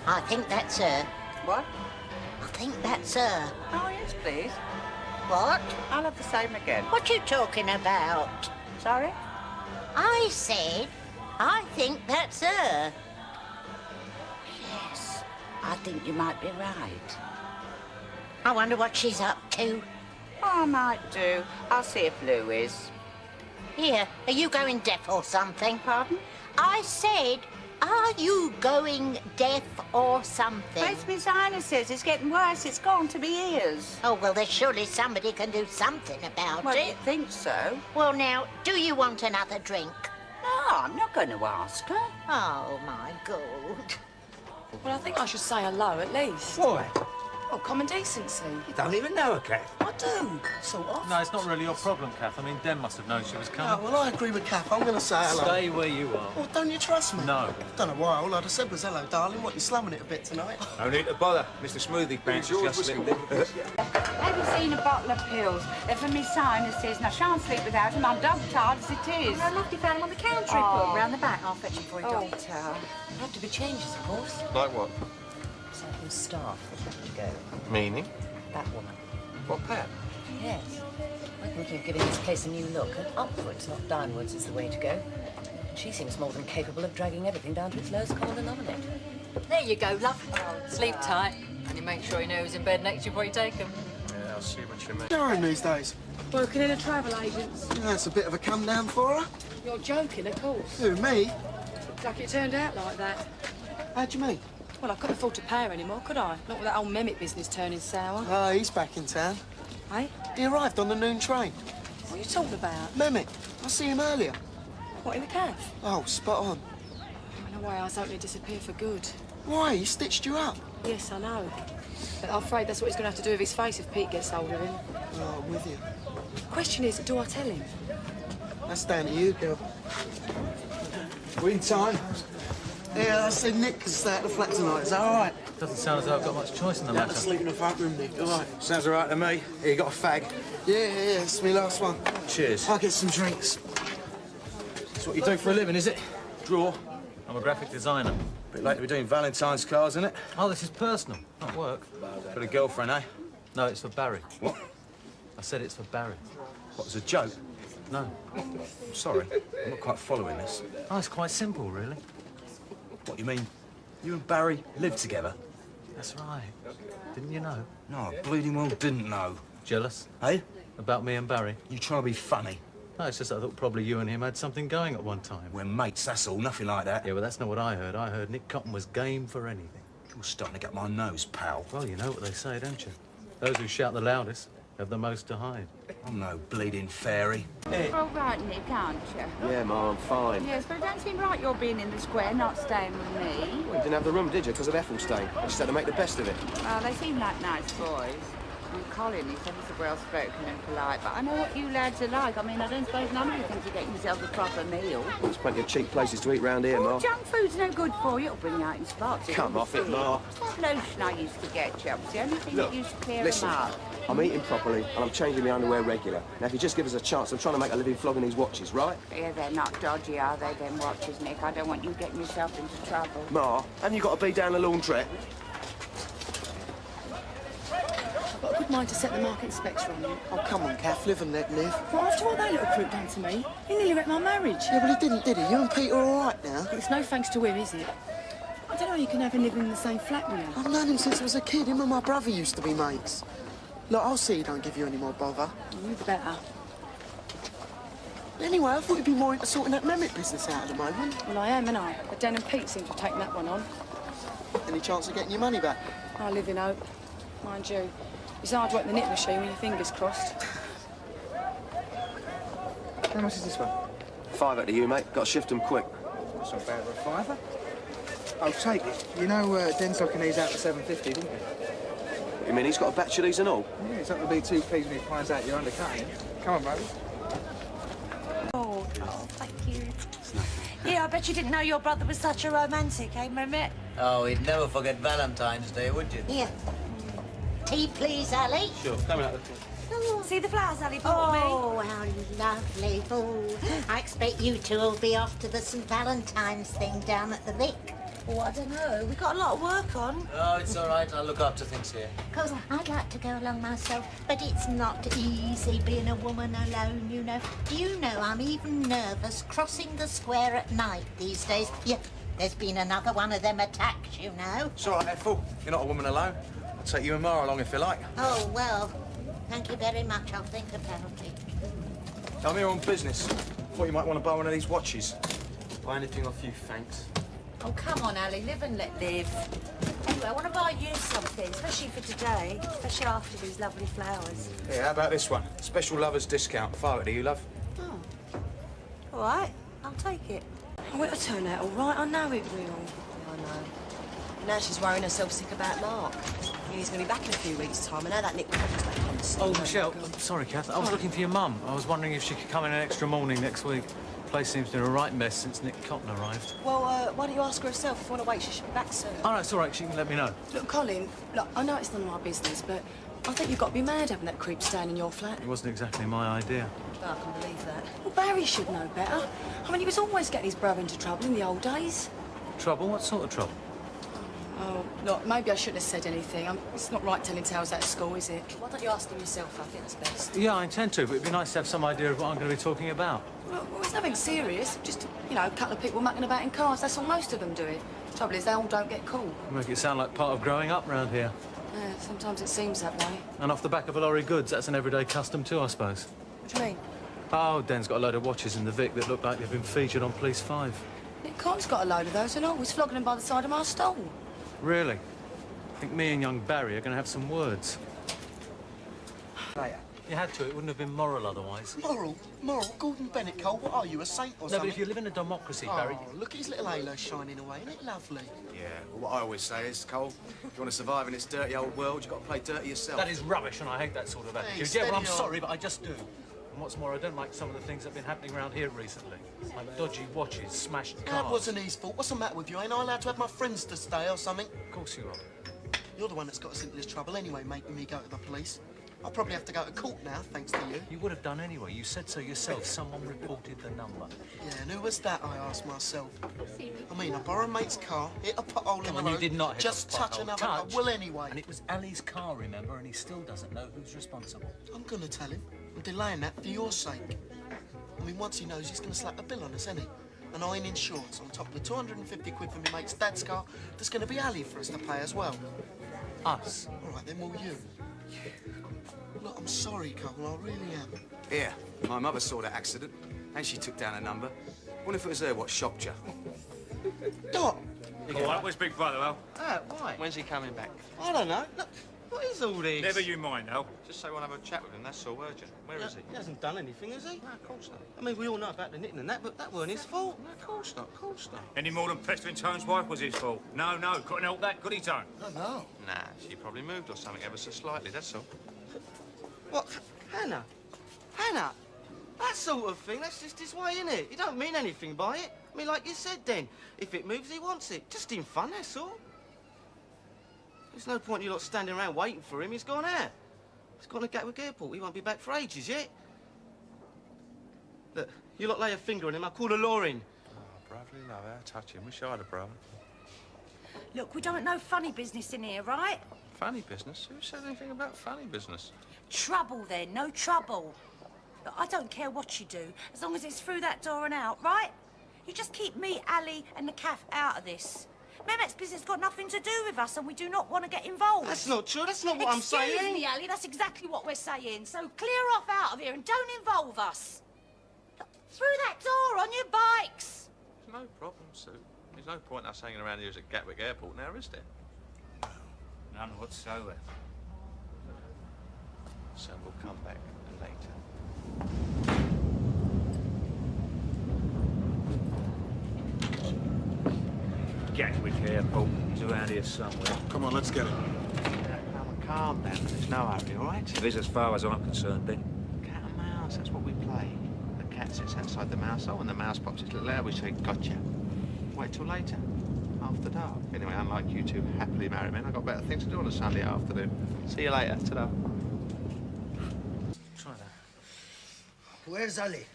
I think that's her. What? I think that's her. Oh, yes, please. What? I'll have the same again. What you talking about? Sorry? I said, I think that's her. Yes, I think you might be right. I wonder what she's up to. I might do. I'll see if Lou is. Here, are you going deaf or something? Pardon? I said, are you going deaf or something? As Miss Ina says, it's getting worse. It's gone to me ears. Oh, well, there's surely somebody can do something about Well, it. you think so? Well, now, do you want another drink? No, I'm not going to ask her. Oh, my God. Well, I think I should say hello at least. Why? Well, common decency. You don't even know her, Kath. I do, sort of. No, it's not really your problem, Kath. I mean, Den must have known she was coming. Oh, well, I agree with Kath. I'm going to say hello. Stay where you are. Well, don't you trust me? No. Don't know why. All I'd have said was hello, darling. What, you slumming it a bit tonight? No need to bother. Mr. Smoothie Pants has just slipped in. Have you seen a bottle of pills? They're for Miss Ina says, and I shan't sleep without them. I'm dog-tired as it is. I lovely found them on the counter. Oh. Round the back. I'll fetch them for you, Doctor. Doctor. Have to be changes, of course. Like what? Something staff that have to go. Meaning? That woman. What, Pat? Yes. I think you're giving this place a new look, and upwards, not downwards, is the way to go. She seems more than capable of dragging everything down to its lowest common denominator. There you go, love. Sleep tight, and you make sure you know who's in bed next to you before you take him. Yeah, I'll see what you mean. Going these days. Working in a travel agent's. Yeah, it's a bit of a come down for her. You're joking, of course. Who, me? Like it turned out like that. How'd you mean? Well, I couldn't afford to pay her anymore, could I? Not with that old Mehmet business turning sour. Oh, he's back in town. Eh? He arrived on the noon train. What are you talking about? Mehmet, I see him earlier. What, in the caf? Oh, spot on. In a way, I was hoping he'd disappear for good. Why? He stitched you up. Yes, I know. But I'm afraid that's what he's going to have to do with his face if Pete gets hold of him. Oh, I'm with you. Question is, do I tell him? That's down to you, girl. We in time? Yeah, I said Nick can stay at the flat tonight. Is that all right? Doesn't sound as though I've got much choice in the Yeah, matter. to sleep in the front room, Nick. All right. Sounds all right to me. Here, you got a fag. Yeah, it's my last one. Cheers. I'll get some drinks. That's what you do for a living, is it? Draw. I'm a graphic designer. Bit late to be doing Valentine's cards, isn't it? Oh, this is personal, not work. For the girlfriend, eh? No, it's for Barry. What? I said it's for Barry. What, was a joke? No. I'm sorry. I'm not quite following this. Oh, it's quite simple, really. What, you mean you and Barry live together? That's right. Didn't you know? No, I bleeding well didn't know. Jealous? Hey? About me and Barry? You trying to be funny? No, it's just I thought probably you and him had something going at one time. We're mates, that's all. Nothing like that. Yeah, well, that's not what I heard. I heard Nick Cotton was game for anything. You're starting to get my nose, pal. Well, you know what they say, don't you? Those who shout the loudest have the most to hide. I'm no bleeding fairy. All right, Nick, aren't you? Yeah, Ma, I'm fine. Yes, but it don't seem right you're being in the square, not staying with me. Well, you didn't have the room, did you, because of Ethelstein? I just had to make the best of it. Well, they seem like nice boys. And Colin, he's ever so well-spoken and polite, but I know what you lads are like. I mean, I don't suppose none of you think you're getting yourselves a proper meal. There's plenty of cheap places to eat round here, Ma. Oh, junk food's no good for you. It'll bring you out in spots. Come off it, Ma. That lotion I used to get, Chubs, the only thing Look, that used to clear listen. them up. I'm eating properly, and I'm changing my underwear regular. Now, if you just give us a chance, I'm trying to make a living flogging these watches, right? Yeah, they're not dodgy, are they, them watches, Nick? I don't want you getting yourself into trouble. Ma, haven't you got to be down the laundrette? I've got a good mind to set the market specs on you. Oh, come on, Kath. Live and let live. Well, after what that little crook done to me, he nearly wrecked my marriage. Yeah, well, he didn't, did he? You and Pete are all right now. It's no thanks to him, is it? I don't know how you can have him living in the same flat with you. I've known him since I was a kid. Him and my brother used to be mates. Look, I'll see he don't give you any more bother. You'd better. Anyway, I thought you'd be more into sorting that Mehmet business out at the moment. Well, I am, and I. But Dan and Pete seem to have taken that one on. Any chance of getting your money back? I live in hope. Mind you, it's hard work the knit machine with your fingers crossed. How much is this one? £5 to you, mate. Got to shift them quick. That's not bad for a fiver. I'll take it. You know, Den's looking these out for $7.50, didn't he? You mean he's got a batch of these and all? Yeah, it's not going to be too pleased when he finds out you're undercutting. Come on, baby. Oh, thank you. Yeah, I bet you didn't know your brother was such a romantic, eh, Mehmet? Oh, he'd never forget Valentine's Day, would you? Here. Tea, please, Ali. Sure, coming out the... See the flowers Ali bought me? Oh, how lovely. Oh, I expect you two will be off to the St. Valentine's thing down at the Vic. Oh, I don't know. We've got a lot of work on. Oh, it's all right. I'll look after things here. Because I'd like to go along myself, but it's not easy being a woman alone, you know. Do you know I'm even nervous crossing the square at night these days? Yeah, there's been another one of them attacks, you know. It's all right, Ethel. You're not a woman alone. I'll take you and Ma along if you like. Oh, well, thank you very much. I'll think about it. I'm here on business. Thought you might want to buy one of these watches. Buy anything off you, thanks. Oh, come on, Ali, live and let live. Anyway, I want to buy you something, especially for today, especially after these lovely flowers. Yeah, how about this one? Special lovers discount. Fire it to you, love. Oh. All right, I'll take it. Oh, it'll turn out all right. I know it will. I know. And now she's worrying herself sick about Mark. I mean, he's going to be back in a few weeks' time, and now that Nick Cotton's back on the scene. Oh, Michelle, I'm sorry, Kath. I was looking for your mum. I was wondering if she could come in an extra morning next week. The place seems to be a right mess since Nick Cotton arrived. Well, why don't you ask her herself? If you want to wait, she should be back soon. Oh, no, it's all right. She can let me know. Look, Colin, look, I know it's none of my business, but I think you've got to be mad having that creep staying in your flat. It wasn't exactly my idea. I can believe that. Well, Barry should know better. I mean, he was always getting his brother into trouble in the old days. Trouble? What sort of trouble? Oh, look, maybe I shouldn't have said anything. It's not right telling tales at school, is it? Why don't you ask him yourself? I think that's best. Yeah, I intend to, but it'd be nice to have some idea of what I'm going to be talking about. Well, it's nothing serious. Just, you know, a couple of people mucking about in cars. That's all most of them do it. Trouble is, they all don't get caught. You make it sound like part of growing up round here. Yeah, sometimes it seems that way. And off the back of a lorry of goods, that's an everyday custom too, I suppose. What do you mean? Oh, Den's got a load of watches in the Vic that look like they've been featured on Police 5. Nick Cotton's got a load of those and always flogging them by the side of my stall. Really? I think me and young Barry are going to have some words. Later. You had to. It wouldn't have been moral otherwise. Moral? Gordon Bennett, Cole, what are you, a saint or No, something? but if you live in a democracy, Barry... Oh, look at his little halo shining away, isn't it lovely? Yeah, well, what I always say is, Cole, if you want to survive in this dirty old world, you've got to play dirty yourself. That is rubbish, and I hate that sort of attitude. steady Yeah, well, I'm on. sorry, but I just do. And what's more, I don't like some of the things that have been happening around here recently. Like dodgy watches, smashed cars. That wasn't his fault. What's the matter with you? Ain't I allowed to have my friends to stay or something? Of course you are. You're the one that's got us into this trouble anyway, making me go to the police. I'll probably have to go to court now, thanks to you. You would have done anyway. You said so yourself. Someone reported the number. Yeah, and who was that, I asked myself? I mean, I borrowed a mate's car, hit a pothole in the You road, did not hit just a touch pothole. another car. Well, anyway. And it was Ali's car, remember, and he still doesn't know who's responsible. I'm gonna tell him. I'm delaying that for your sake. I mean, once he knows, he's gonna slap a bill on us, isn't he? And I ain't insurance on top of the 250 quid for my mate's dad's car. There's gonna be Ali for us to pay as well. Us? All right, then, will you? Look, I'm sorry, Cole, I really am. Yeah, my mother saw that accident, and she took down a number. Wonder if it was her what shocked you. Doc! All right, where's Big Brother, Al? Why? When's he coming back? I don't know. Look, what is all this? Never you mind, Al. Just say we'll have a chat with him, that's all urgent. Where is he? He hasn't done anything, has he? No, of course not. I mean, we all know about the knitting and that, but that weren't his fault. No, of course not, of course not. Any more than pestering Tone's wife was his fault? No, couldn't help that, could he, Tone? No. Nah, she probably moved or something ever so slightly, that's all. What? Hannah? Hannah? That sort of thing, that's just his way, innit? He don't mean anything by it. I mean, like you said then, if it moves, he wants it. Just in fun, that's all. There's no point you lot standing around waiting for him. He's gone out. He's gone to Gatwick Airport. He won't be back for ages yet. Look, you lot lay a finger on him, I'll call the law in. Oh, brotherly love, how touching. Wish I had a brother. Look, we don't know funny business in here, right? Funny business? Who said anything about funny business? Trouble, then. No trouble. Look, I don't care what you do, as long as it's through that door and out, right? You just keep me, Ali, and the calf out of this. Mehmet's business got nothing to do with us, and we do not want to get involved. That's not true. That's not what I'm saying. Excuse me, Ali. That's exactly what we're saying. So clear off out of here and don't involve us. Look, through that door on your bikes. There's no problem, Sue. There's no point in us hanging around here at Gatwick Airport now, is there? None whatsoever. So we'll come back later. Gatwick Airport. He's around here somewhere. Come on, let's get it. Calm down. There's no hurry, all right? It is as far as I'm concerned, then. Cat and mouse, that's what we play. The cat sits outside the mouse hole and the mouse pops its little head. We say, gotcha. Wait till later. After dark. Anyway, unlike you two happily married men, I've got better things to do on a Sunday afternoon. See you later. Ta-da. Try that. Where's Ali?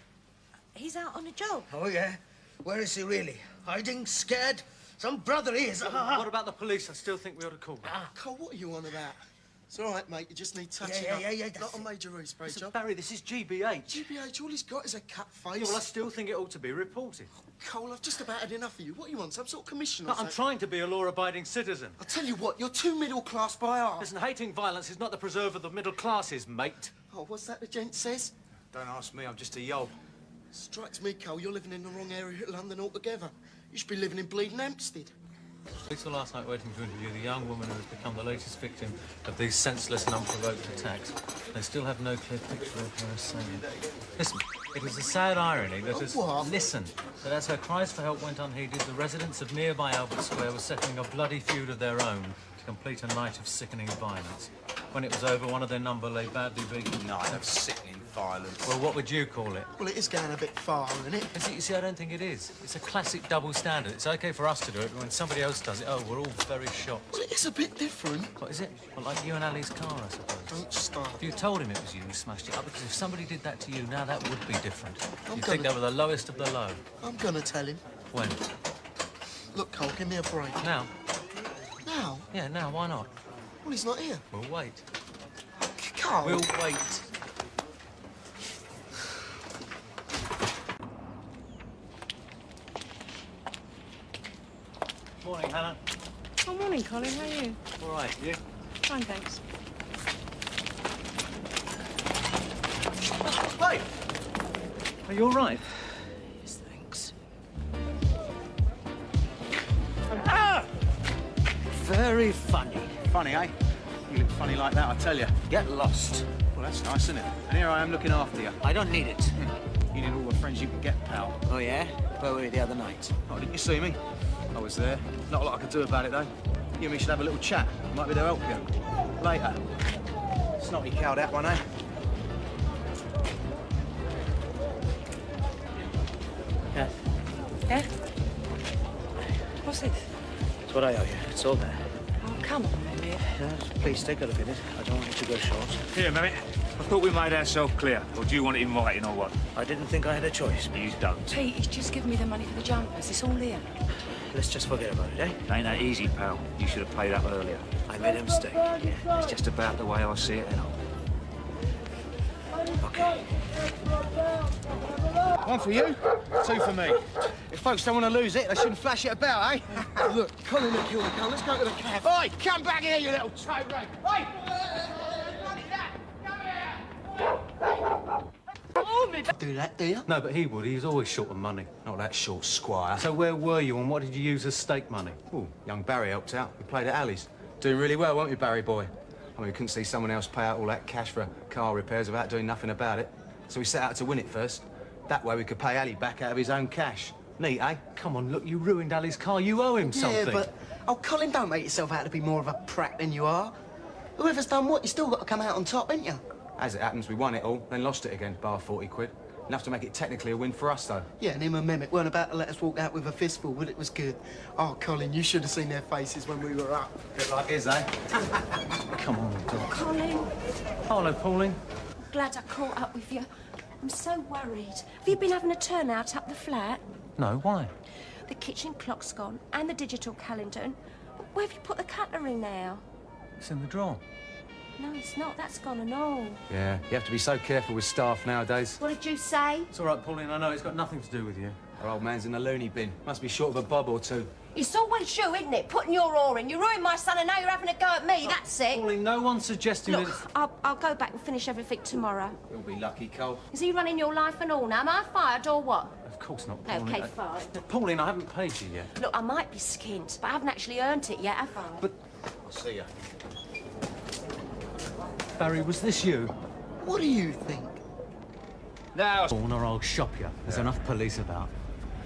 He's out on a job. Oh, yeah? Where is he really? Hiding? Scared? Some brother is. What about the police? I still think we ought to call them. Cole, what are you on about? It's all right, mate. You just need touching Yeah, up. yeah, yeah, that's Not a it. major respray, Listen, Joe. Barry, this is GBH. GBH, all he's got is a cut face. Yeah, well, I still think it ought to be reported. Cole, I've just about had enough of you. What do you want, some sort of commission or But I'm something? trying to be a law-abiding citizen. I'll tell you what, you're too middle-class by half. Listen, hating violence is not the preserve of the middle classes, mate. Oh, what's that the gent says? Don't ask me, I'm just a yob. Strikes me, Cole, you're living in the wrong area of London altogether. You should be living in bleeding Hampstead. Police were last night waiting to interview the young woman who has become the latest victim of these senseless and unprovoked attacks. They still have no clear picture of her assailant. Listen, it is a sad irony that as... what? Listen, that as her cries for help went unheeded, the residents of nearby Albert Square were settling a bloody feud of their own to complete a night of sickening violence. When it was over, one of their number lay badly beaten. Night of sickening violence. Well, what would you call it? Well, it is going a bit far, isn't it? You see, I don't think it is. It's a classic double standard. It's OK for us to do it, but when somebody else does it, oh, we're all very shocked. Well, it is a bit different. What is it? Well, like you and Ali's car, I suppose. Don't start. If you told him it was you who smashed it up, because if somebody did that to you, now that would be different. I'm You'd think they were the lowest of the low. I'm gonna tell him. When? Look, Cole, give me a break. Now? Now? Yeah, now, why not? Well, he's not here. We'll wait. Cole! We'll wait. Morning, Hannah. Oh, morning, Colin. How are you? All right, you? Fine, thanks. Hey! Are you all right? Yes, thanks. Ah! Very funny. Funny, eh? You look funny like that, I tell you. Get lost. Well, that's nice, isn't it? And here I am looking after you. I don't need it. You need all the friends you can get, pal. Oh, yeah? Where were you the other night? Oh, didn't you see me? I was there. Not a lot I could do about it, though. You and me should have a little chat. Might be able to help you. Later. Snotty cow, that one, eh? Yeah. Yeah? What's this? It's what I owe you. It's all there. Oh, come on, Mehmet. Yes, please take a look at it. I don't want it to go short. Here, Mehmet. I thought we made ourselves clear. Or do you want it in writing or what? I didn't think I had a choice. You don't. Pete, he's just given me the money for the jumpers. It's all here. Let's just forget about it, eh? Ain't that easy, pal. You should have paid up earlier. I made a mistake. Yeah. It's just about the way I see it, and Okay. One for you, two for me. If folks don't want to lose it, they shouldn't flash it about, eh? Look, Colin will kill the car. Let's go to the cab. Oi, come back here, you little toad rag. Oi! Do that, do you? No, but he would. He's always short of money. Not that short, Squire. So where were you and what did you use as stake money? Oh, young Barry helped out. We played at Ali's. Doing really well, weren't we, Barry boy? I mean, we couldn't see someone else pay out all that cash for car repairs without doing nothing about it. So we set out to win it first. That way we could pay Ali back out of his own cash. Neat, eh? Come on, look, you ruined Ali's car. You owe him something. Yeah, but... Oh, Colin, don't make yourself out to be more of a prat than you are. Whoever's done what, you still got to come out on top, ain't you? As it happens, we won it all, then lost it again, bar 40 quid. Enough to make it technically a win for us, though. Yeah, and him and Mehmet weren't about to let us walk out with a fistful, but it was good. Oh, Colin, you should have seen their faces when we were up. Bit like his, eh? Come on, Doc. Colin, Hello, Pauline. glad I caught up with you. I'm so worried. Have you been having a turnout up the flat? No, why? The kitchen clock's gone and the digital calendar. And where have you put the cutlery now? It's in the drawer. No, it's not. That's gone and all. Yeah, you have to be so careful with staff nowadays. What did you say? It's all right, Pauline. I know it's got nothing to do with you. Our old man's in the loony bin. Must be short of a bob or two. It's always you, isn't it? Putting your oar in. You ruined my son and now you're having a go at me. That's it. Pauline, no one's suggesting that Look, it's... I'll go back and finish everything tomorrow. You'll be lucky, Cole. Is he running your life and all now? Am I fired or what? Of course not, Pauline. Okay, fine. Pauline, I haven't paid you yet. Look, I might be skint, but I haven't actually earned it yet, have I? But... I'll see you. Barry, was this you? What do you think? Now... Or I'll shop you. There's enough police about.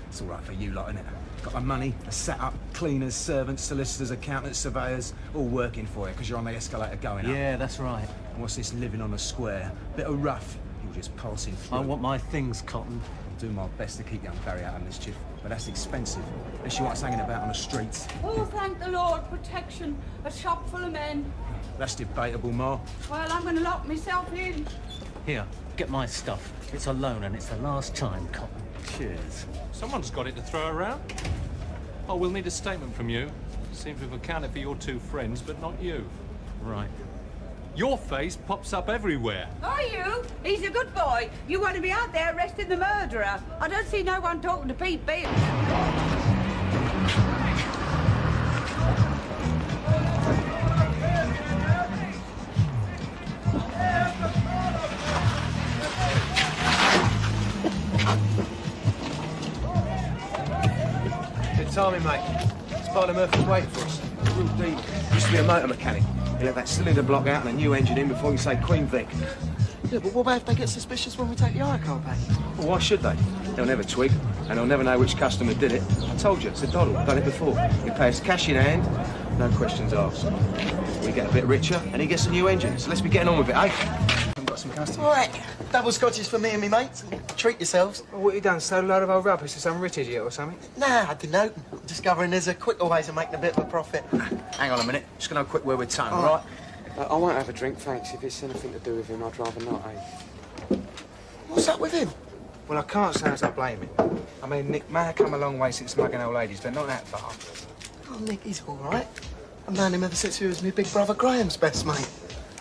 It's all right for you lot, innit? Got my money, a set-up, cleaners, servants, solicitors, accountants, surveyors, all working for you because you're on the escalator going up. Yeah, that's right. And what's this living on the square? Bit of rough. You're just pulsing through. I want my things, Cotton. I'll do my best to keep young Barry out of mischief, but that's expensive. Unless you want us hanging about on the streets. Oh, thank the Lord, protection. A shop full of men. That's debatable, Ma. Well, I'm going to lock myself in. Here, get my stuff. It's a loan and it's the last time, Cotton. Cheers. Someone's got it to throw around. Oh, we'll need a statement from you. Seems we've accounted for your two friends, but not you. Right. Your face pops up everywhere. Are you? He's a good boy. You want to be out there arresting the murderer. I don't see no one talking to Pete Beale. Good timing, mate. Spider Murphy's waiting for us. Real deal. Used to be a motor mechanic. He'll have that cylinder block out and a new engine in before you say Queen Vic. Yeah, but what about if they get suspicious when we take the hire car back? Well, why should they? They'll never twig, and they'll never know which customer did it. I told you, it's a doddle. Done it before. He pays cash in hand, no questions asked. We get a bit richer, and he gets a new engine. So let's be getting on with it, eh? I've got some customers. All right, double scotches for me and me mates. Treat yourselves. Well, what you done? Stole a load of old rubbish to some rich idiot or something? Nah, I didn't. I'm discovering there's a quicker ways of making a bit of a profit. Hang on a minute. Just gonna have a quick word with Tone, all right? I won't have a drink, thanks. If it's anything to do with him, I'd rather not, eh? What's up with him? Well, I can't say as I blame him. I mean, Nick may have come a long way since mugging old ladies, but not that far. Oh, Nick, he's all right. I've known him ever since he was my big brother Graham's best mate.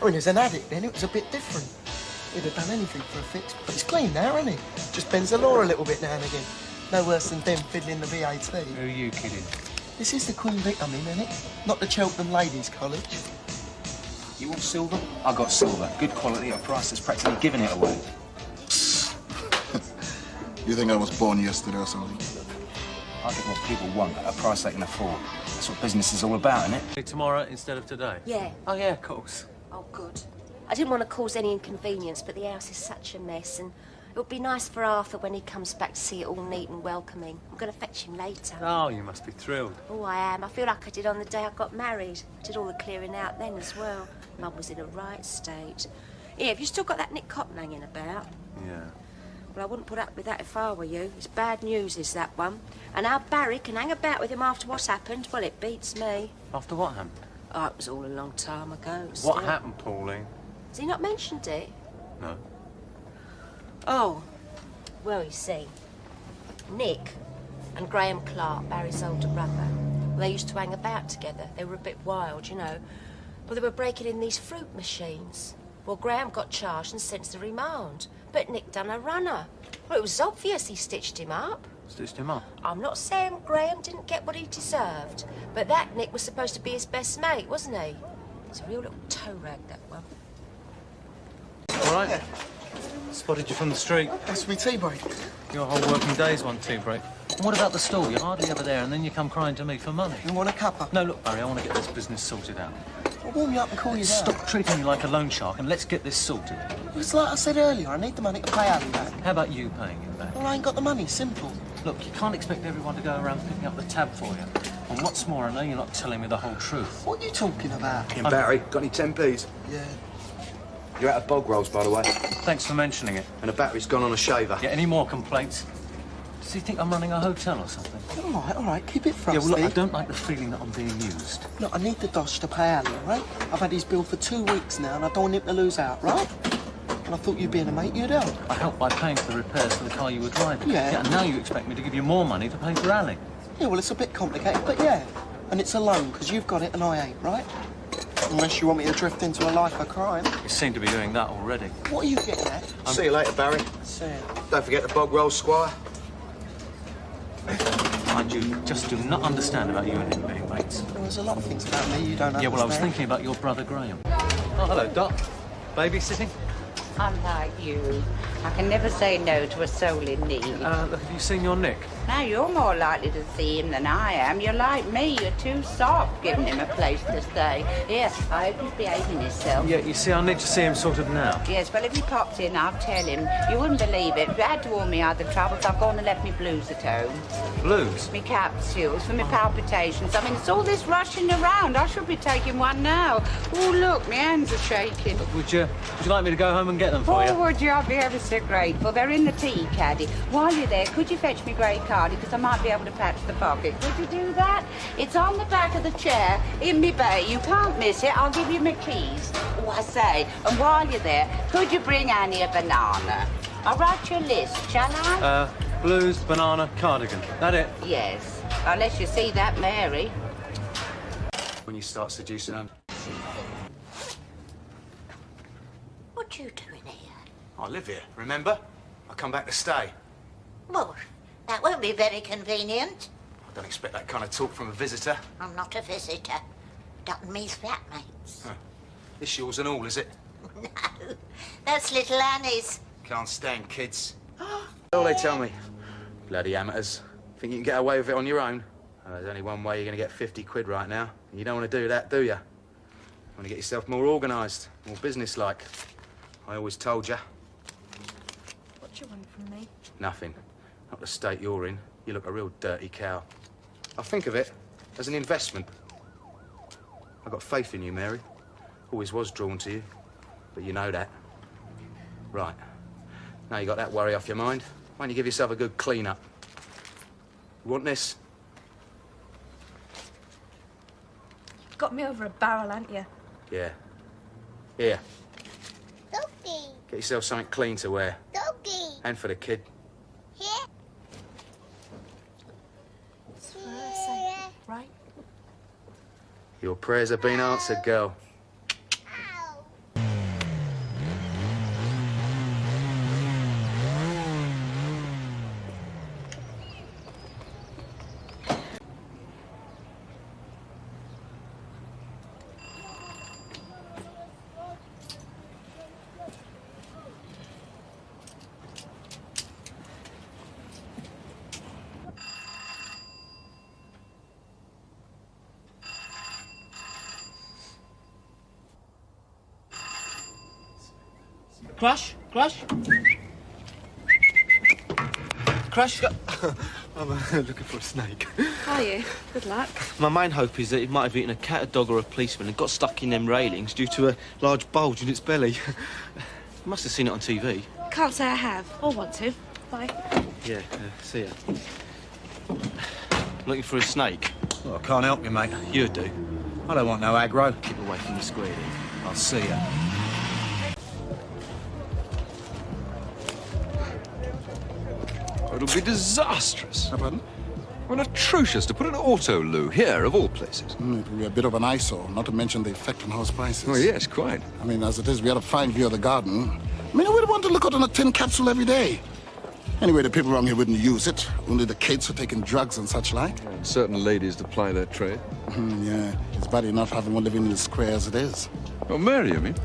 I mean, he was an addict then, it was a bit different. He'd have done anything for a fix, but he's clean now, isn't he? Just bends the law a little bit now and again. No worse than them fiddling the VAT. Who are you kidding? This is the Queen Vic, I mean, isn't it? Not the Cheltenham Ladies' College. You want silver? I got silver. Good quality at a price that's practically giving it away. You think I was born yesterday or something? I get what people want at a price they can afford. That's what business is all about, isn't it? Tomorrow instead of today? Yeah. Oh, yeah, of course. Oh, good. I didn't want to cause any inconvenience, but the house is such a mess, and it would be nice for Arthur when he comes back to see it all neat and welcoming. I'm going to fetch him later. Oh, you must be thrilled. Oh, I am. I feel like I did on the day I got married. I did all the clearing out then as well. Mum was in a right state. Yeah, have you still got that Nick Cotton hanging about? Yeah. Well, I wouldn't put up with that if I were you. It's bad news, is that one. And how Barry can hang about with him after what's happened, well, it beats me. After what happened? Oh, it was all a long time ago. What happened, Pauline? Has he not mentioned it? No. Oh, well, you see, Nick and Graham Clark, Barry's older brother, well, they used to hang about together. They were a bit wild, you know. Well, they were breaking in these fruit machines. Well, Graham got charged and sent to remand, but Nick done a runner. Well, it was obvious he stitched him up. Stitched him up? I'm not saying Graham didn't get what he deserved, but that Nick was supposed to be his best mate, wasn't he? It's a real little toe rag, that one. All right. Spotted you from the street. That's me tea break. Your whole working day's one tea break. And what about the store? You're hardly ever there, and then you come crying to me for money. You want a cuppa? No, look, Barry, I want to get this business sorted out. I'll warm you up and call you down. Stop treating me like a loan shark, and let's get this sorted. It's like I said earlier, I need the money to pay Ali back. How about you paying him back? Well, I ain't got the money, simple. Look, you can't expect everyone to go around picking up the tab for you. And what's more, I know you're not telling me the whole truth. What are you talking about? Hey, Barry, got any 10p's? Yeah. You're out of bog rolls, by the way. Thanks for mentioning it. And the battery's gone on a shaver. Get any more complaints? Does he think I'm running a hotel or something? All right, keep it frosty. Yeah, well, look, I don't like the feeling that I'm being used. Look, I need the dosh to pay Ali, all right? I've had his bill for 2 weeks now, and I don't want him to lose out, right? And I thought you being a mate, you'd help. I helped by paying for the repairs for the car you were driving. Yeah. And now you expect me to give you more money to pay for Ali. Yeah, well, it's a bit complicated, but yeah. And it's a loan, because you've got it and I ain't, right? Unless you want me to drift into a life of crime. You seem to be doing that already. What are you getting at? See you later, Barry. See ya. Don't forget the bog rolls, Squire. I just do not understand about you and him being mates. Well, there's a lot of things about me you don't understand. Yeah, well, I was thinking about your brother Graham. Oh, hello, Doc. Babysitting? Unlike you, I can never say no to a soul in need. Look, have you seen your Nick? Now, you're more likely to see him than I am. You're like me. You're too soft giving him a place to stay. Yes, I hope he's behaving himself. Yeah, you see, I need to see him sorted now. Yes, well, if he pops in, I'll tell him. You wouldn't believe it. If you had to warn me out of the troubles, I've gone and left me blues at home. Blues? Me capsules for me palpitations. I mean, it's all this rushing around. I should be taking one now. Oh, look, my hands are shaking. Would you like me to go home and get them for you? Oh, would you? I'd be ever so grateful. They're in the tea caddy. While you're there, could you fetch me grey cardie? Because I might be able to patch the pocket. Would you do that? It's on the back of the chair in me bay. You can't miss it. I'll give you my keys. Oh, I say. And while you're there, could you bring Annie a banana? I'll write you a list, shall I? Blues, banana, cardigan. That it? Yes. Unless you see that Mary. When you start seducing her. What you doing here? I live here, remember? I come back to stay. Well, that won't be very convenient. I don't expect that kind of talk from a visitor. I'm not a visitor. Dutton me's flatmates. Huh. This yours and all, is it? No, that's little Annie's. Can't stand kids. All they tell me. Bloody amateurs. Think you can get away with it on your own? There's only one way you're going to get 50 quid right now. And you don't want to do that, do you? You want to get yourself more organised, more businesslike. I always told you. What do you want from me? Nothing. Not the state you're in. You look a real dirty cow. I think of it as an investment. I've got faith in you, Mary. Always was drawn to you. But you know that. Right. Now you got that worry off your mind, why don't you give yourself a good clean-up? You want this? Got me over a barrel, haven't you? Yeah. Here. Doggy. Get yourself something clean to wear. Doggy. And for the kid. Here. It's for her sake, right? Your prayers have been answered, girl. Crush? Crush? Crush? I'm looking for a snake. Are you? Good luck. My main hope is that it might have eaten a cat, a dog or a policeman and got stuck in them railings due to a large bulge in its belly. You must have seen it on TV. Can't say I have. Or want to. Bye. Yeah, see ya. Looking for a snake? Well, I can't help you, mate. You do. I don't want no aggro. Keep away from the square, then. I'll see ya. It'll be disastrous. Pardon? Well, atrocious to put an auto loo here, of all places. It will be a bit of an eyesore, not to mention the effect on house prices. Oh, yes, quite. I mean, as it is, we had a fine view of the garden. I mean, I wouldn't want to look out on a tin capsule every day. Anyway, the people around here wouldn't use it. Only the kids who are taking drugs and such like. Certain ladies to ply their trade. Yeah, it's bad enough having one living in the square as it is. Oh, Mary, you mean?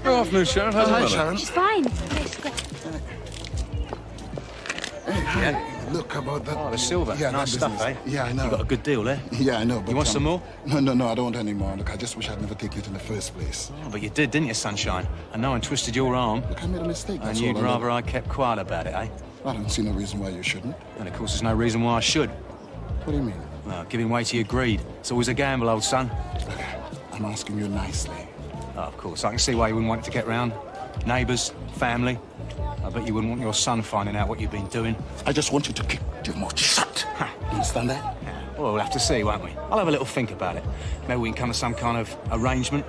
Good afternoon, Sharon. How's Hi, the Sharon. It's fine. Hey, look about that. Oh, the silver. Yeah, nice that stuff, business. eh? Yeah, I know. You got a good deal there. Yeah, I know. But, You want some more? No, I don't want any more. Look, I just wish I'd never taken it in the first place. Oh, but you did, didn't you, Sunshine? And no one twisted your arm. Look, I made a mistake. And That's you'd all I know. rather I kept quiet about it, eh? I don't see no reason why you shouldn't. And of course, there's no reason why I should. What do you mean? Well, giving way to your greed. It's always a gamble, old son. I'm asking you nicely. Oh, of course. I can see why you wouldn't want it to get round. Neighbours, family. I bet you wouldn't want your son finding out what you've been doing. I just want you to keep your mouth shut. You understand that? Yeah. Well, we'll have to see, won't we? I'll have a little think about it. Maybe we can come to some kind of arrangement.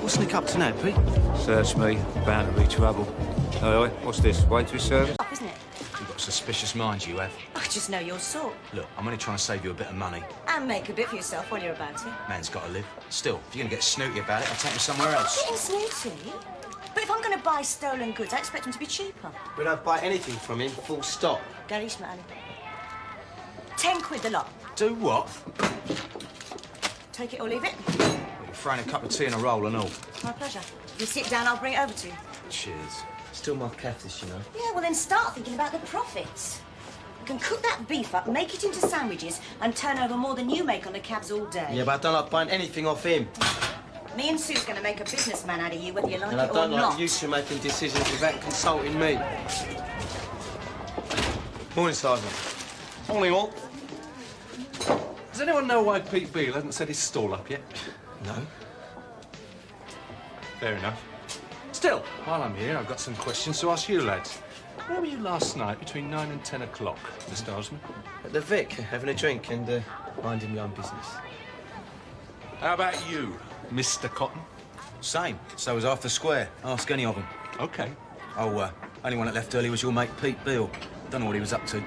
What's Nick up to now, Pete? Search me. Bound to be trouble. Oi, what's this? Waitress service? Up, isn't it? You've got suspicious minds, you have. I just know your sort. Look, I'm only trying to save you a bit of money. And make a bit for yourself while you're about it. Man's got to live. Still, if you're going to get snooty about it, I'll take you somewhere else. Getting snooty? But if I'm going to buy stolen goods, I expect them to be cheaper. We don't buy anything from him, full stop. Gary Smiley. 10 quid the lot. Do what? Take it or leave it. You're throwing a cup of tea and a roll and all. My pleasure. You sit down, I'll bring it over to you. Cheers. Still my cactus, you know. Yeah, well then start thinking about the profits. You can cook that beef up, make it into sandwiches, and turn over more than you make on the cabs all day. Yeah, but I don't like buying anything off him. Me and Sue's going to make a businessman out of you, whether you like And I it or don't not. like you two making decisions without consulting me. Morning, Sergeant. Morning, all. Does anyone know why Pete Beale hasn't set his stall up yet? No. Fair enough. Still, while I'm here, I've got some questions to ask you lads. Where were you last night between 9 and 10 o'clock, Mr. Osmond? At the Vic, having a drink and minding my own business. How about you, Mr. Cotton? Same. So was Arthur Square. Ask any of them. OK. Oh, only one that left early was your mate Pete Beale. Don't know what he was up to.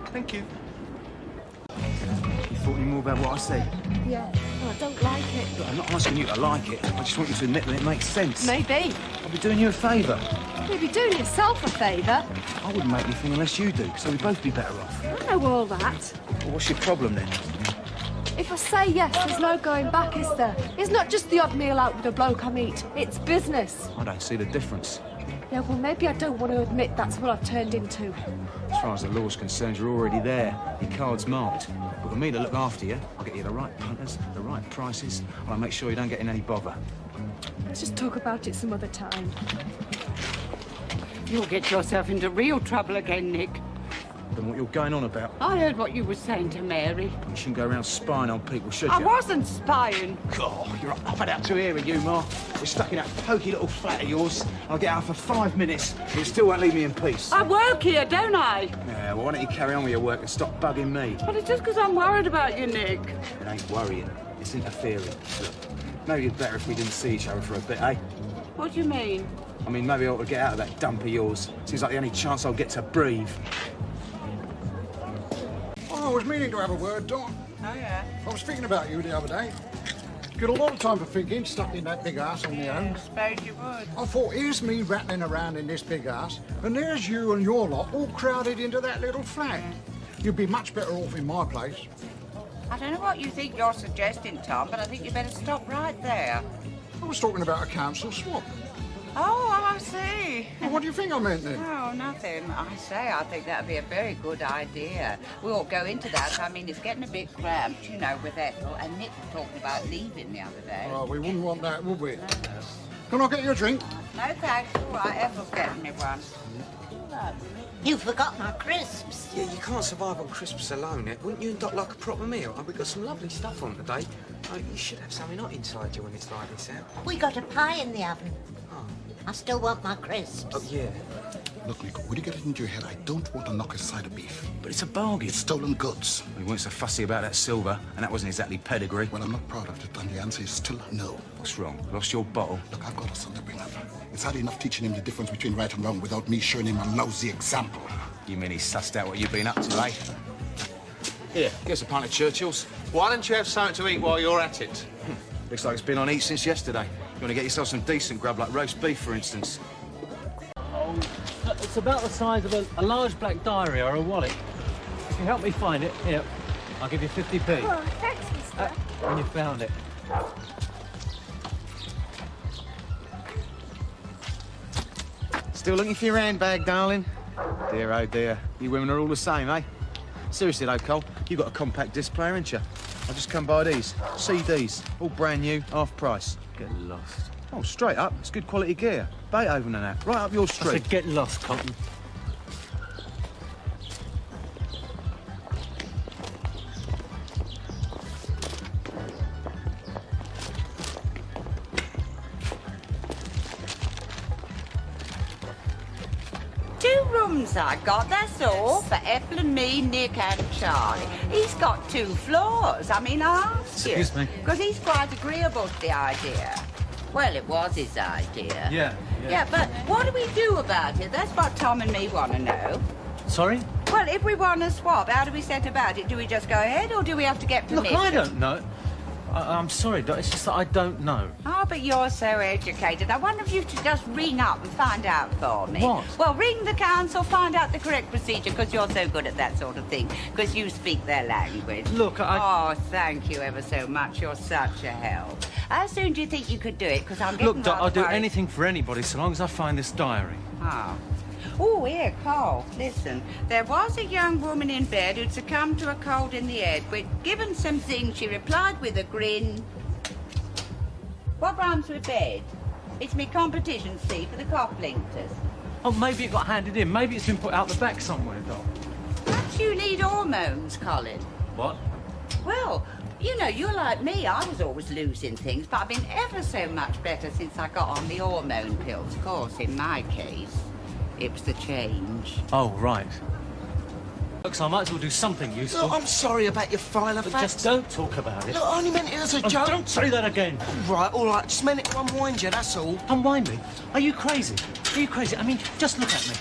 Thank you. You thought any more about what I said? Yeah. Well, I don't like it. Look, I'm not asking you to like it. I just want you to admit that it makes sense. Maybe. I'll be doing you a favour. You'd be doing yourself a favour. I wouldn't make anything unless you do, so we'd both be better off. I know all that. Well, what's your problem then? If I say yes, there's no going back, is there? It's not just the odd meal out with a bloke I meet. It's business. I don't see the difference. Yeah, well, maybe I don't want to admit that's what I've turned into. As far as the law's concerned, you're already there. Your card's marked. But for me to look after you, I'll get you the right punters, the right prices, and I'll make sure you don't get in any bother. Let's just talk about it some other time. You'll get yourself into real trouble again, Nick. I don't know what you're going on about. I heard what you were saying to Mary. You shouldn't go around spying on people, should you? I wasn't spying. God, you're up and out to here with you, Ma. You're stuck in that pokey little flat of yours. I'll get out for 5 minutes, and you still won't leave me in peace. I work here, don't I? Yeah, well, why don't you carry on with your work and stop bugging me? But it's just because I'm worried about you, Nick. It ain't worrying. It's interfering. Look, maybe it's better if we didn't see each other for a bit, eh? What do you mean? I mean, maybe I ought to get out of that dump of yours. Seems like the only chance I'll get to breathe. Oh, I was meaning to have a word, Don. Oh, yeah? I was thinking about you the other day. Got a lot of time for thinking, stuck in that big ass on my own. I suppose you would. I thought, here's me rattling around in this big ass, and there's you and your lot all crowded into that little flat. You'd be much better off in my place. I don't know what you think you're suggesting, Tom, but I think you better stop right there. I was talking about a council swap. Oh, I see. Well, what do you think I meant then? No, nothing. I say, I think that'd be a very good idea. We ought to go into that. I mean, it's getting a bit cramped, you know, with Ethel. And Nick talked about leaving the other day. Oh, we wouldn't want that, would we? Can I get you a drink? No, thanks. All right, Ethel's getting me one. You forgot my crisps. Yeah, you can't survive on crisps alone, eh? Wouldn't you and Doc like a proper meal? Oh, we've got some lovely stuff on today. Oh, you should have something hot inside you when it's like this out. We got a pie in the oven. Oh. I still want my crisps. Oh, yeah. Look, Nico, would you get it into your head? I don't want to knock a side of beef. But it's a bargain. It's stolen goods. We weren't so fussy about that silver, and that wasn't exactly pedigree. Well, I'm not proud of it, and the answer is still no. What's wrong? Lost your bottle? Look, I've got a son to bring up. It's hard enough teaching him the difference between right and wrong without me showing him a lousy example. You mean he sussed out what you've been up to, eh? Here, give us a pint of Churchill's. Why don't you have something to eat while you're at it? Looks like it's been on eat since yesterday. You want to get yourself some decent grub, like roast beef, for instance? Oh, it's about the size of a large black diary or a wallet. If you help me find it, here, I'll give you 50p. Oh, thanks, mister. When you found it. Still looking for your handbag, darling? Dear, oh dear. You women are all the same, eh? Seriously though, Cole, you got a compact disc player, ain't you? I'll just come by these. CDs. All brand new, half price. Get lost. Oh, straight up. It's good quality gear. Beethoven and that. Right up your street. I said get lost, Cotton. Rooms I got, that's all, for Ethel and me, Nick and Charlie. He's got 2 floors. I mean, I asked you. Excuse me? Because he's quite agreeable to the idea. Well, it was his idea. Yeah. But what do we do about it? That's what Tom and me want to know. Sorry? Well, if we want to swap, how do we set about it? Do we just go ahead, or do we have to get permission? Look, I don't know. I'm sorry, Doc. It's just that I don't know. Oh, but you're so educated. I wonder if you should just ring up and find out for me. What? Well, ring the council, find out the correct procedure, because you're so good at that sort of thing, because you speak their language. Look, Oh, thank you ever so much. You're such a help. How soon do you think you could do it? Because I'm getting Look, Doc, I'll do worried. anything for anybody so long as I find this diary. Oh. Oh, here, Cole, listen. There was a young woman in bed who'd succumbed to a cold in the head. We'd given some things. She replied with a grin. What rhymes with bed? It's me competition, see, for the cough-linctors. Oh, maybe it got handed in. Maybe it's been put out the back somewhere, Doc. Perhaps you need hormones, Colin. What? Well, you know, you're like me. I was always losing things, but I've been ever so much better since I got on the hormone pills. Of course, in my case, it was the change. Oh, right. Look, so I might as well do something useful. Look, I'm sorry about your file of But facts. just don't talk about it. Look, I only meant it as a Oh, joke. don't say that again. All right, just meant it to unwind you, that's all. Unwind me? Are you crazy? Are you crazy? I mean, just look at me.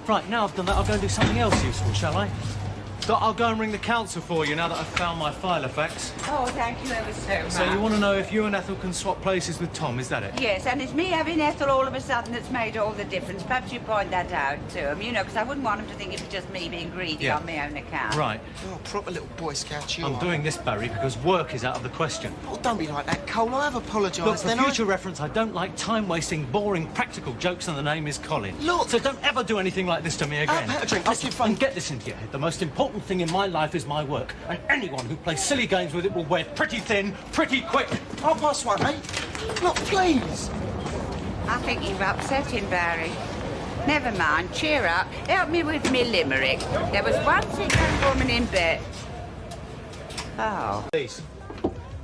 Right, now I've done that, I'll go and do something else useful, shall I? So I'll go and ring the council for you now that I've found my Filofax. Oh, thank you ever so much. So you want to know if you and Ethel can swap places with Tom, is that it? Yes, and it's me having Ethel all of a sudden that's made all the difference. Perhaps you point that out to him, you know, because I wouldn't want him to think it was just me being greedy on my own account. Right. Oh, proper little Boy Scout you I'm are. doing this, Barry, because work is out of the question. Oh, don't be like that, Cole. I have apologised. Look, for then future reference, I don't like time-wasting, boring, practical jokes, and the name is Colin. Look! So don't ever do anything like this to me again. Have a drink. I'll keep And get this into your head. The most important thing in my life is my work, and anyone who plays silly games with it will wear pretty thin, pretty quick. I'll pass one, eh? Look, please. I think you've upset him, Barry. Never mind, cheer up. Help me with me limerick. There was once a young woman in bed. Oh. Please.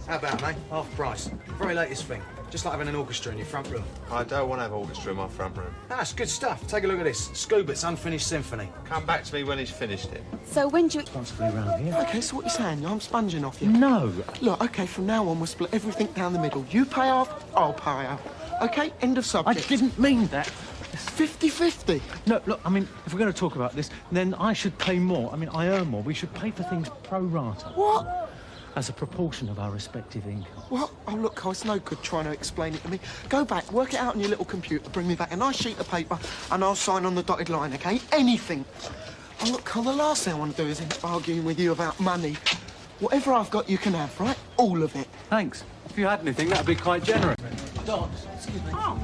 How about, mate? Half price. Very latest thing. Just like having an orchestra in your front room. I don't want to have orchestra in my front room. That's good stuff. Take a look at this. Scubert's Unfinished Symphony. Come back to me when he's finished it. So when do you... Possibly around here. Okay, so what you're saying? I'm sponging off you? No. Look, okay, from now on, we'll split everything down the middle. You pay half, I'll pay half. Okay, end of I subject. didn't mean that. 50-50. No, look, I mean, if we're going to talk about this, then I should pay more. I mean, I earn more. We should pay for things pro rata. What? As a proportion of our respective income. What? Oh, look, Cole, it's no good trying to explain it to me. Go back, work it out on your little computer, bring me back a nice sheet of paper, and I'll sign on the dotted line, OK? Anything. Oh, look, Cole, the last thing I want to do is end up arguing with you about money. Whatever I've got, you can have, right? All of it. Thanks. If you had anything, that'd be quite generous. Don, excuse me. Oh.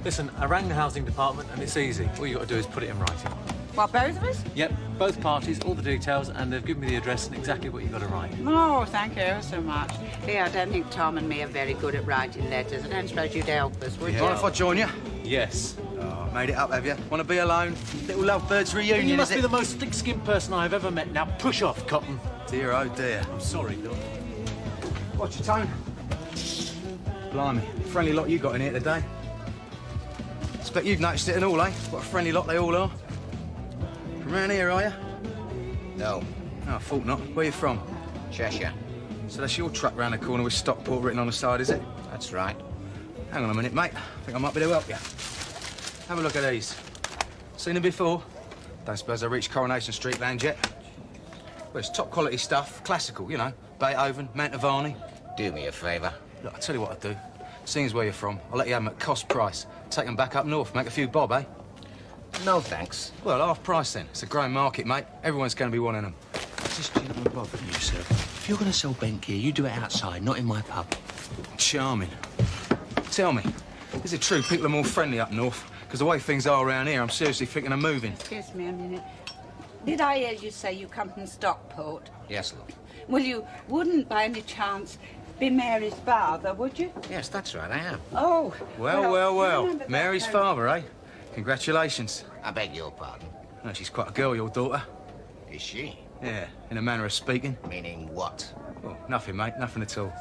Listen, I rang the housing department, and it's easy. All you got to do is put it in writing. What, both of us? Yep, both parties, all the details, and they've given me the address and exactly what you've got to write. Oh, thank you ever so much. Yeah, I don't think Tom and me are very good at writing letters. I don't suppose you'd help us, would you? Mind if I join you? Yes. Oh, made it up, have you? Want to be alone? Little lovebirds reunion, You must is be it? the most thick-skinned person I've ever met. Now push off, Cotton. Dear, oh dear. I'm sorry, Bill. Watch your tone. Blimey, friendly lot you got in here today. Expect you've noticed it and all, eh? What a friendly lot they all are. From round here, are you? No. Oh, I thought not. Where you from? Cheshire. So that's your truck round the corner with Stockport written on the side, is it? That's right. Hang on a minute, mate. I think I might be able to help you. Have a look at these. Seen them before? Don't suppose they reached Coronation Street land yet? Well, it's top quality stuff. Classical, you know. Beethoven, Mantovani. Do me a favour. Look, I'll tell you what I'll do. Seeing as where you're from, I'll let you have them at cost price. Take them back up north, make a few bob, eh? No, thanks. Well, half price then. It's a growing market, mate. Everyone's going to be wanting them. Just gentleman bother you, sir. If you're going to sell bent gear, you do it outside, not in my pub. Charming. Tell me, is it true people are more friendly up north? Because the way things are around here, I'm seriously thinking of moving. Excuse me a minute. Did I hear you say you come from Stockport? Yes, love. Well, you wouldn't, by any chance, be Mary's father, would you? Yes, that's right, I am. Oh. Well. remember that Mary's time. father, eh? Congratulations. I beg your pardon. Oh, she's quite a girl, your daughter. Is she? Yeah, in a manner of speaking. Meaning what? Oh, nothing, mate. Nothing at all.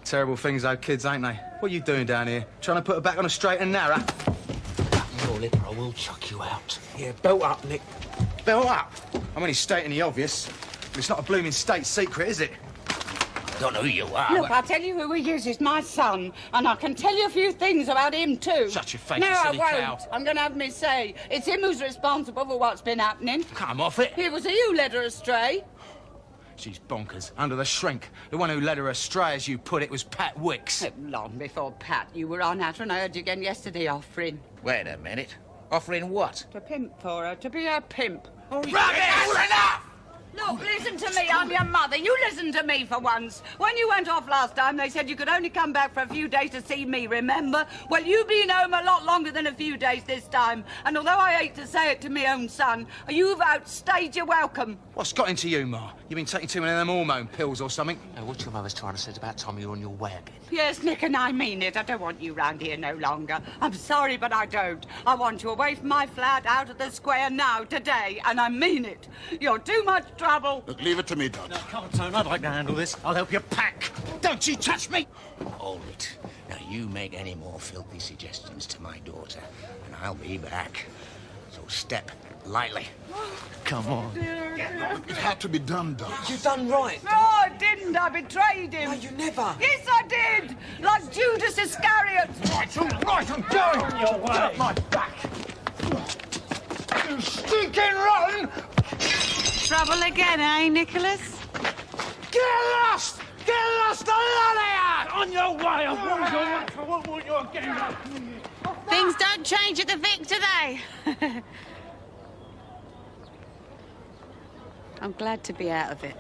Terrible things, though, kids, ain't they? What are you doing down here? Trying to put her back on a straight and narrow? Your lip, or I will chuck you out. Yeah, belt up, Nick. Belt up? I'm only stating the obvious. But it's not a blooming state secret, is it? Don't know who you are. Look, I'll tell you who he is. He's my son, and I can tell you a few things about him, too. Shut your face, no, you silly I won't. cow. I'm going to have me say. It's him who's responsible for what's been happening. Come off it. It was you led her astray. She's bonkers. Under the shrink. The one who led her astray, as you put it, was Pat Wicks. Long before Pat, you were on at her, and I heard you again yesterday offering. Wait a minute. Offering what? To pimp for her, to be her pimp. Rubbish! Enough! Look, listen to me. I'm your mother. You listen to me for once. When you went off last time, they said you could only come back for a few days to see me, remember? Well, you've been home a lot longer than a few days this time. And although I hate to say it to my own son, you've outstayed your welcome. What's got into you, Ma? You been taking too many of them hormone pills or something? Now, what your mother's trying to say about Tommy, you're on your way again. Yes, Nick, and I mean it. I don't want you round here no longer. I'm sorry, but I don't. I want you away from my flat, out of the square now, today, and I mean it. You're too much trouble. Look, leave it to me, Dad. No, come on, Tone. I'd like to handle this. I'll help you pack. Don't you touch me! Hold it. Now, you make any more filthy suggestions to my daughter, and I'll be back. So step lightly. Come on. It had to be done, Dad. You done right. No, I didn't. I betrayed him. No, you never. Yes, I did. Like Judas Iscariot. Right, I'm going. On your way. Get my back. rotten, stinking rotten! Trouble again, eh, Nicholas? Get lost! Get lost, the lot of you! On your way, I won't want you again. Things don't change at the Vic, do they? I'm glad to be out of it.